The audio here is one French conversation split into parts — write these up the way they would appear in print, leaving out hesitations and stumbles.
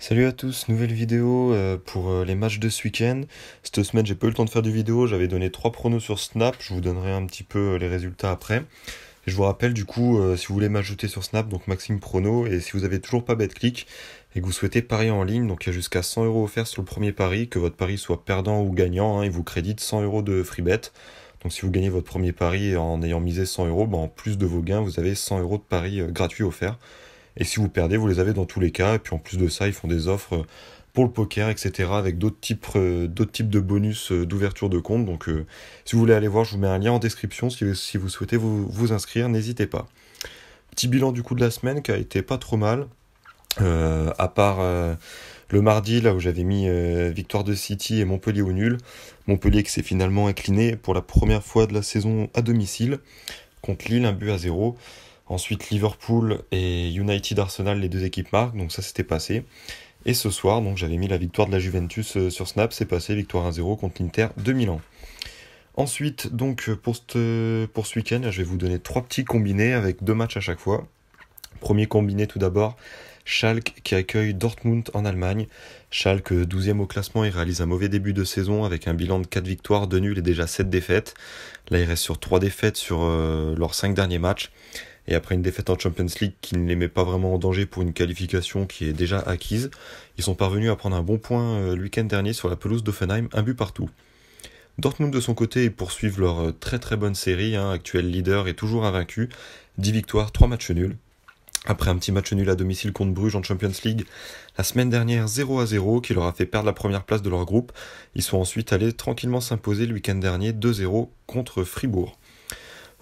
Salut à tous, nouvelle vidéo pour les matchs de ce week-end. Cette semaine, j'ai pas eu le temps de faire de vidéo, j'avais donné 3 pronos sur Snap, je vous donnerai un petit peu les résultats après. Et je vous rappelle du coup, si vous voulez m'ajouter sur Snap, donc Maxime Prono, et si vous avez toujours pas BetClick et que vous souhaitez parier en ligne, donc il y a jusqu'à 100 € offerts sur le premier pari, que votre pari soit perdant ou gagnant, il vous crédite 100 € de free bet. Donc si vous gagnez votre premier pari en ayant misé 100 €, en plus de vos gains, vous avez 100 € de pari gratuits offerts. Et si vous perdez, vous les avez dans tous les cas. Et puis en plus de ça, ils font des offres pour le poker, etc. avec d'autres types de bonus d'ouverture de compte. Donc si vous voulez aller voir, je vous mets un lien en description. Si vous souhaitez vous inscrire, n'hésitez pas. Petit bilan du coup de la semaine qui a été pas trop mal. À part le mardi, là où j'avais mis victoire de City et Montpellier au nul. Montpellier qui s'est finalement incliné pour la première fois de la saison à domicile contre Lille, 1-0. Ensuite, Liverpool et United Arsenal, les deux équipes marquent, donc ça c'était passé. Et ce soir, donc j'avais mis la victoire de la Juventus sur Snap, c'est passé, victoire 1-0 contre l'Inter de Milan. Ensuite, donc pour ce week-end, je vais vous donner 3 petits combinés avec 2 matchs à chaque fois. Premier combiné tout d'abord, Schalke qui accueille Dortmund en Allemagne. Schalke 12e au classement, il réalise un mauvais début de saison avec un bilan de 4 victoires, 2 nuls et déjà 7 défaites. Là, il reste sur 3 défaites sur leurs 5 derniers matchs. Et après une défaite en Champions League qui ne les met pas vraiment en danger pour une qualification qui est déjà acquise, ils sont parvenus à prendre un bon point le week-end dernier sur la pelouse d'Offenheim, un but partout. Dortmund de son côté, ils poursuivent leur très très bonne série, actuel leader et toujours invaincu, 10 victoires, 3 matchs nuls. Après un petit match nul à domicile contre Bruges en Champions League, la semaine dernière 0-0 qui leur a fait perdre la première place de leur groupe, ils sont ensuite allés tranquillement s'imposer le week-end dernier 2-0 contre Fribourg.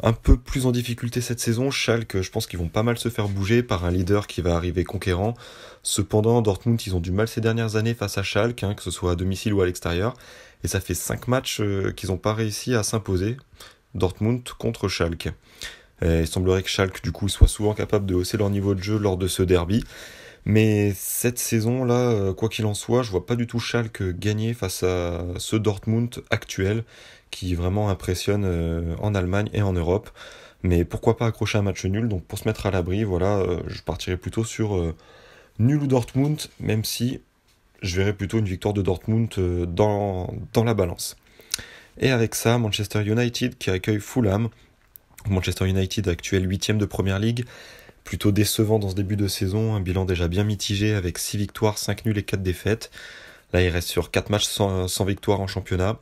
Un peu plus en difficulté cette saison, Schalke, je pense qu'ils vont pas mal se faire bouger par un leader qui va arriver conquérant. Cependant, Dortmund, ils ont du mal ces dernières années face à Schalke, que ce soit à domicile ou à l'extérieur. Et ça fait 5 matchs qu'ils n'ont pas réussi à s'imposer. Dortmund contre Schalke. Il semblerait que Schalke, du coup, soit souvent capable de hausser leur niveau de jeu lors de ce derby. Mais cette saison-là, quoi qu'il en soit, je vois pas du tout Schalke gagner face à ce Dortmund actuel qui vraiment impressionne en Allemagne et en Europe. Mais pourquoi pas accrocher un match nul? Donc pour se mettre à l'abri, voilà, je partirais plutôt sur nul ou Dortmund, même si je verrais plutôt une victoire de Dortmund dans la balance. Et avec ça, Manchester United qui accueille Fulham. Manchester United actuel 8ème de Première League. Plutôt décevant dans ce début de saison, un bilan déjà bien mitigé avec 6 victoires, 5 nuls et 4 défaites. Là, il reste sur 4 matchs sans victoire en championnat.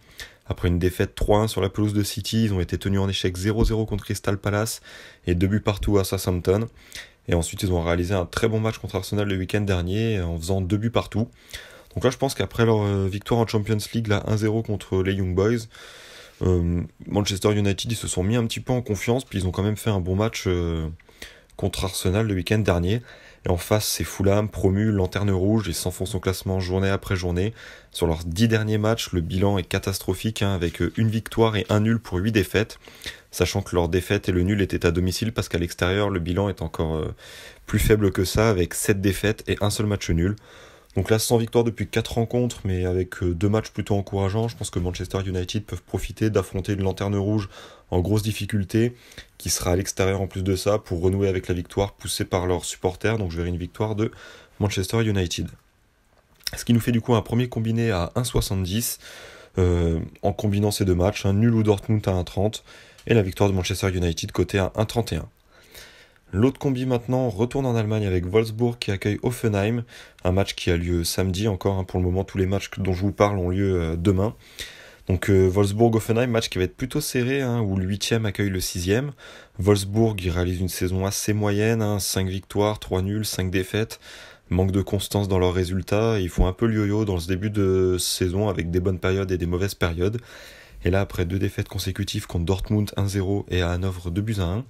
Après une défaite 3-1 sur la pelouse de City, ils ont été tenus en échec 0-0 contre Crystal Palace et 2 buts partout à Southampton. Et ensuite, ils ont réalisé un très bon match contre Arsenal le week-end dernier en faisant 2 buts partout. Donc là, je pense qu'après leur victoire en Champions League, là 1-0 contre les Young Boys, Manchester United, ils se sont mis un petit peu en confiance, puis ils ont quand même fait un bon match contre Arsenal le week-end dernier. Et en face, c'est Fulham, promu, lanterne rouge, et s'enfoncent au classement journée après journée. Sur leurs 10 derniers matchs, le bilan est catastrophique, avec une victoire et un nul pour 8 défaites, sachant que leur défaite et le nul étaient à domicile, parce qu'à l'extérieur, le bilan est encore plus faible que ça, avec 7 défaites et un seul match nul. Donc là, sans victoire depuis 4 rencontres, mais avec 2 matchs plutôt encourageants, je pense que Manchester United peuvent profiter d'affronter une lanterne rouge en grosse difficulté, qui sera à l'extérieur en plus de ça, pour renouer avec la victoire poussée par leurs supporters. Donc je verrai une victoire de Manchester United. Ce qui nous fait du coup un premier combiné à 1,70, en combinant ces 2 matchs, un nul ou Dortmund à 1,30, et la victoire de Manchester United côté à 1,31. L'autre combi maintenant retourne en Allemagne avec Wolfsburg qui accueille Hoffenheim, un match qui a lieu samedi encore, pour le moment tous les matchs dont je vous parle ont lieu demain. Donc Wolfsburg-Hoffenheim, match qui va être plutôt serré, où le 8ème accueille le 6ème. Wolfsburg il réalise une saison assez moyenne, 5 victoires, 3 nuls, 5 défaites, manque de constance dans leurs résultats, ils font un peu le yo-yo dans ce début de saison avec des bonnes périodes et des mauvaises périodes. Et là, après 2 défaites consécutives contre Dortmund 1-0 et à Hanovre 2-1,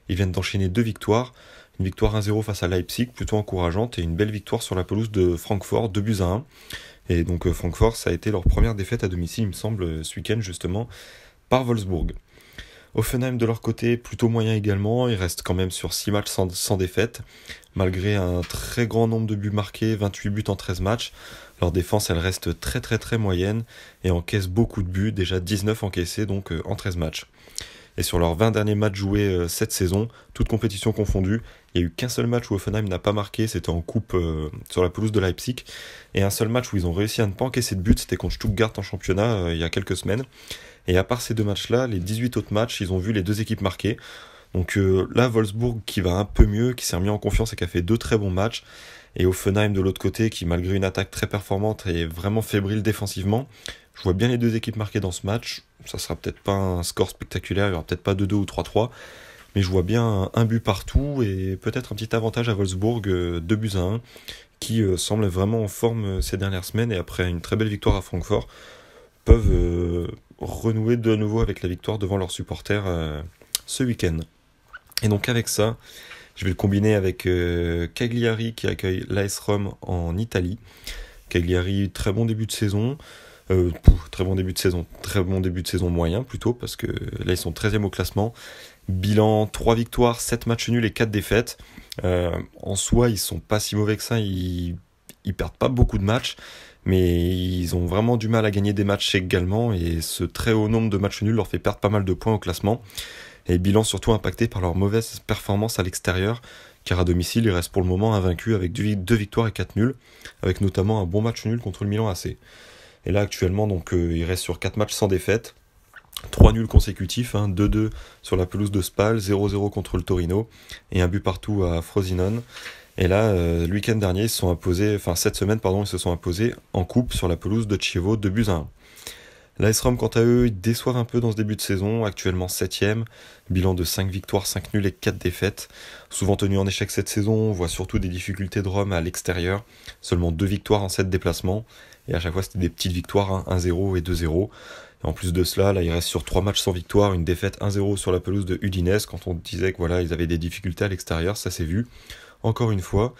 ils viennent d'enchaîner 2 victoires. Une victoire 1-0 face à Leipzig, plutôt encourageante, et une belle victoire sur la pelouse de Francfort, 2-1. Et donc Francfort, ça a été leur première défaite à domicile, il me semble, ce week-end justement, par Wolfsburg. Hoffenheim de leur côté, plutôt moyen également, ils restent quand même sur 6 matchs sans défaite, malgré un très grand nombre de buts marqués, 28 buts en 13 matchs. Leur défense, elle reste très très très moyenne et encaisse beaucoup de buts, déjà 19 encaissés donc en 13 matchs. Et sur leurs 20 derniers matchs joués cette saison, toutes compétitions confondues, il n'y a eu qu'un seul match où Hoffenheim n'a pas marqué, c'était en coupe sur la pelouse de Leipzig. Et un seul match où ils ont réussi à ne pas encaisser de but, c'était contre Stuttgart en championnat il y a quelques semaines. Et à part ces deux matchs-là, les 18 autres matchs, ils ont vu les deux équipes marquer. Donc là, Wolfsburg qui va un peu mieux, qui s'est remis en confiance et qui a fait deux très bons matchs. Et Hoffenheim de l'autre côté, qui malgré une attaque très performante est vraiment fébrile défensivement. Je vois bien les deux équipes marquer dans ce match. Ça sera peut-être pas un score spectaculaire, il n'y aura peut-être pas 2-2 ou 3-3. Mais je vois bien un but partout et peut-être un petit avantage à Wolfsburg, 2 buts à 1, qui semble vraiment en forme ces dernières semaines. Et après une très belle victoire à Francfort, peuvent renouer de nouveau avec la victoire devant leurs supporters ce week-end. Et donc avec ça, je vais le combiner avec Cagliari qui accueille l'AS Rome en Italie. Cagliari, très bon début de saison. Très bon début de saison moyen plutôt, parce que là ils sont 13e au classement. Bilan 3 victoires, 7 matchs nuls et 4 défaites. En soi, ils sont pas si mauvais que ça, ils perdent pas beaucoup de matchs, mais ils ont vraiment du mal à gagner des matchs également, et ce très haut nombre de matchs nuls leur fait perdre pas mal de points au classement. Et bilan surtout impacté par leur mauvaise performance à l'extérieur, car à domicile, ils restent pour le moment invaincus avec 2 victoires et 4 nuls, avec notamment un bon match nul contre le Milan AC. Et là actuellement, donc, ils restent sur 4 matchs sans défaite, 3 nuls consécutifs, 2-2 sur la pelouse de Spal, 0-0 contre le Torino, et un but partout à Frosinone. Et là, le week-end dernier, cette semaine, ils se sont imposés en coupe sur la pelouse de Chievo, 2 buts à 1. L'AS Rome, quant à eux, ils déçoivent un peu dans ce début de saison, actuellement 7ème, bilan de 5 victoires, 5 nuls et 4 défaites. Souvent tenus en échec cette saison, on voit surtout des difficultés de Rome à l'extérieur, seulement 2 victoires en 7 déplacements, et à chaque fois c'était des petites victoires, 1-0 et 2-0. Et en plus de cela, là, il reste sur 3 matchs sans victoire, une défaite 1-0 sur la pelouse de Udinese, quand on disait que voilà, ils avaient des difficultés à l'extérieur, ça s'est vu. Encore une fois,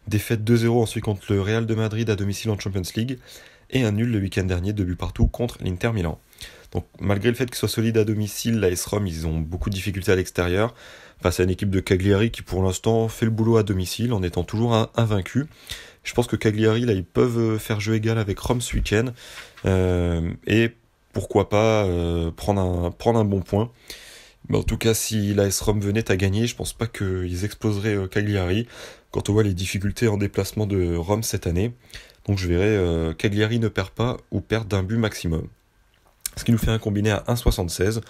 défaite 2-0 ensuite contre le Real de Madrid à domicile en Champions League, et un nul le week-end dernier, 2 buts partout contre l'Inter Milan. Donc malgré le fait qu'ils soient solides à domicile, l'AS Rome, ils ont beaucoup de difficultés à l'extérieur, face à une équipe de Cagliari qui pour l'instant fait le boulot à domicile en étant toujours invaincu. Je pense que Cagliari, là, ils peuvent faire jeu égal avec Rome ce week-end, et pourquoi pas prendre un bon point. Mais en tout cas, si l'AS Rome venait à gagner, je pense pas qu'ils exploseraient Cagliari quand on voit les difficultés en déplacement de Rome cette année. Donc je verrai Cagliari ne perd pas ou perd d'un but maximum. Ce qui nous fait un combiné à 1,76,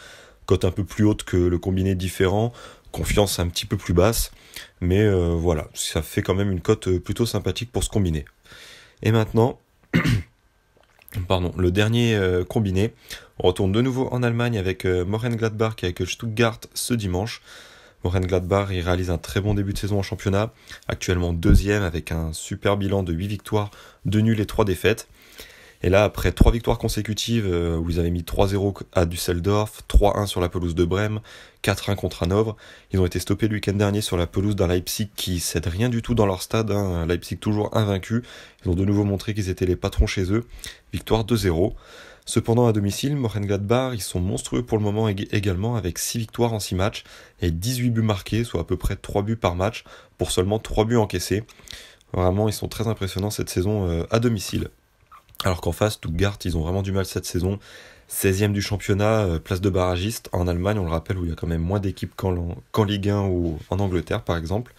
cote un peu plus haute que le combiné différent, confiance un petit peu plus basse, mais voilà, ça fait quand même une cote plutôt sympathique pour ce combiné. Et maintenant, le dernier combiné, on retourne de nouveau en Allemagne avec Mönchengladbach qui accueille Stuttgart ce dimanche. Mönchengladbach, il réalise un très bon début de saison en championnat, actuellement 2ème avec un super bilan de 8 victoires, 2 nuls et 3 défaites. Et là, après 3 victoires consécutives, où ils avaient mis 3-0 à Düsseldorf, 3-1 sur la pelouse de Brême, 4-1 contre Hanovre, ils ont été stoppés le week-end dernier sur la pelouse d'un Leipzig qui cède rien du tout dans leur stade, Leipzig toujours invaincu. Ils ont de nouveau montré qu'ils étaient les patrons chez eux, victoire 2-0. Cependant, à domicile, Mönchengladbach, ils sont monstrueux pour le moment également, avec 6 victoires en 6 matchs et 18 buts marqués, soit à peu près 3 buts par match, pour seulement 3 buts encaissés. Vraiment, ils sont très impressionnants cette saison à domicile. Alors qu'en face, Stuttgart, ils ont vraiment du mal cette saison. 16ème du championnat, place de barragiste. En Allemagne, on le rappelle, où il y a quand même moins d'équipes qu'en Ligue 1 ou en Angleterre, par exemple.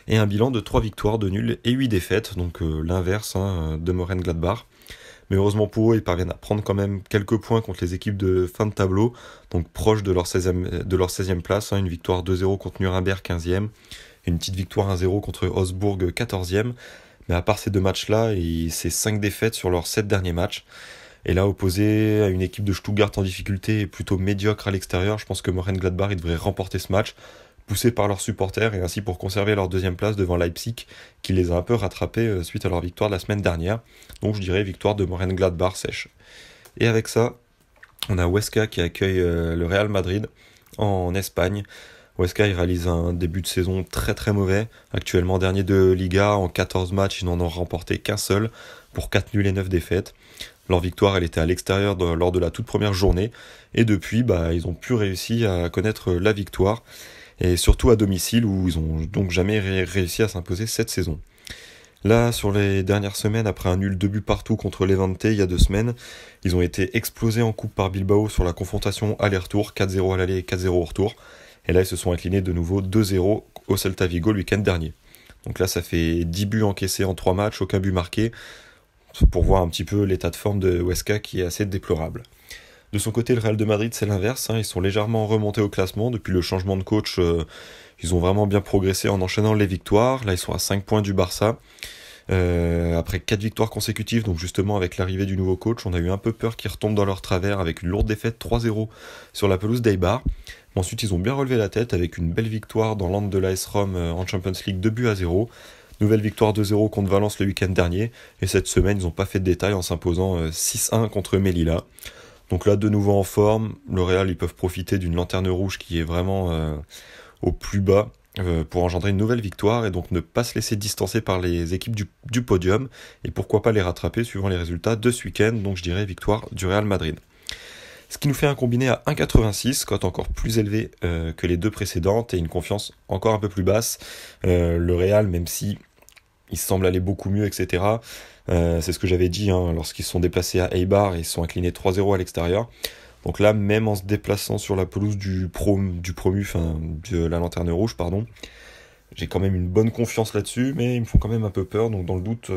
Et un bilan de 3 victoires, 2 nuls et 8 défaites, donc l'inverse de Mönchengladbach. Mais heureusement pour eux, ils parviennent à prendre quand même quelques points contre les équipes de fin de tableau, donc proches de leur 16e place, une victoire 2-0 contre Nuremberg 15e, et une petite victoire 1-0 contre Augsbourg 14e. Mais à part ces deux matchs-là, c'est 5 défaites sur leurs 7 derniers matchs. Et là, opposé à une équipe de Stuttgart en difficulté et plutôt médiocre à l'extérieur, je pense que Mönchengladbach, ils devraient remporter ce match, poussés par leurs supporters, et ainsi pour conserver leur 2ème place devant Leipzig, qui les a un peu rattrapés suite à leur victoire de la semaine dernière. Donc je dirais victoire de Mönchengladbach sèche. Et avec ça, on a Huesca qui accueille le Real Madrid en Espagne. Huesca, il réalise un début de saison très très mauvais. Actuellement dernier de Liga, en 14 matchs, ils n'en ont remporté qu'un seul, pour 4 nuls et 9 défaites. Leur victoire, elle était à l'extérieur lors de la toute première journée, et depuis, ils ont pu réussir à connaître la victoire, et surtout à domicile, où ils ont donc jamais réussi à s'imposer cette saison. Là, sur les dernières semaines, après un nul 2 buts partout contre Levante il y a 2 semaines, ils ont été explosés en coupe par Bilbao sur la confrontation aller-retour, 4-0 à l'aller et 4-0 au retour. Et là, ils se sont inclinés de nouveau 2-0 au Celta Vigo le week-end dernier. Donc là, ça fait 10 buts encaissés en 3 matchs, aucun but marqué, pour voir un petit peu l'état de forme de Huesca qui est assez déplorable. De son côté, le Real de Madrid, c'est l'inverse, hein. Ils sont légèrement remontés au classement. Depuis le changement de coach, ils ont vraiment bien progressé en enchaînant les victoires. Là, ils sont à 5 points du Barça. Après 4 victoires consécutives, donc justement avec l'arrivée du nouveau coach, on a eu un peu peur qu'ils retombent dans leur travers avec une lourde défaite 3-0 sur la pelouse d'Eibar. Mais ensuite, ils ont bien relevé la tête avec une belle victoire dans l'Ande de l'AS Rome en Champions League 2-0. Nouvelle victoire 2-0 contre Valence le week-end dernier. Et cette semaine, ils n'ont pas fait de détails en s'imposant 6-1 contre Melilla. Donc là, de nouveau en forme, le Real, ils peuvent profiter d'une lanterne rouge qui est vraiment au plus bas pour engendrer une nouvelle victoire et donc ne pas se laisser distancer par les équipes du podium et pourquoi pas les rattraper suivant les résultats de ce week-end. Donc je dirais victoire du Real Madrid. Ce qui nous fait un combiné à 1,86, cote encore plus élevée que les deux précédentes et une confiance encore un peu plus basse. Le Real, même si il semble aller beaucoup mieux, etc. C'est ce que j'avais dit hein, lorsqu'ils se sont déplacés à Eibar et ils se sont inclinés 3-0 à l'extérieur. Donc là, même en se déplaçant sur la pelouse du promu, enfin de la lanterne rouge, pardon, j'ai quand même une bonne confiance là-dessus, mais ils me font quand même un peu peur. Donc dans le doute,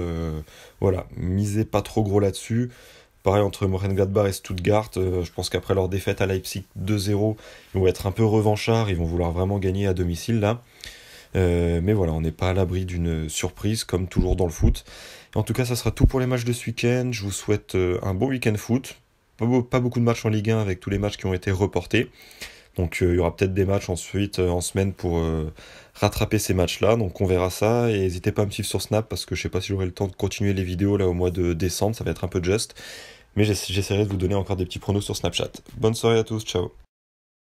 voilà, misez pas trop gros là-dessus. Pareil entre Mönchengladbach et Stuttgart, je pense qu'après leur défaite à Leipzig 2-0, ils vont être un peu revanchards, ils vont vouloir vraiment gagner à domicile là. Mais voilà, on n'est pas à l'abri d'une surprise, comme toujours dans le foot. En tout cas, ça sera tout pour les matchs de ce week-end. Je vous souhaite un bon week-end foot. Pas beaucoup de matchs en Ligue 1 avec tous les matchs qui ont été reportés. Donc il y aura peut-être des matchs ensuite en semaine pour rattraper ces matchs-là. Donc on verra ça. Et n'hésitez pas à me suivre sur Snap parce que je sais pas si j'aurai le temps de continuer les vidéos là au mois de décembre. Ça va être un peu juste. Mais j'essaierai de vous donner encore des petits pronos sur Snapchat. Bonne soirée à tous, ciao.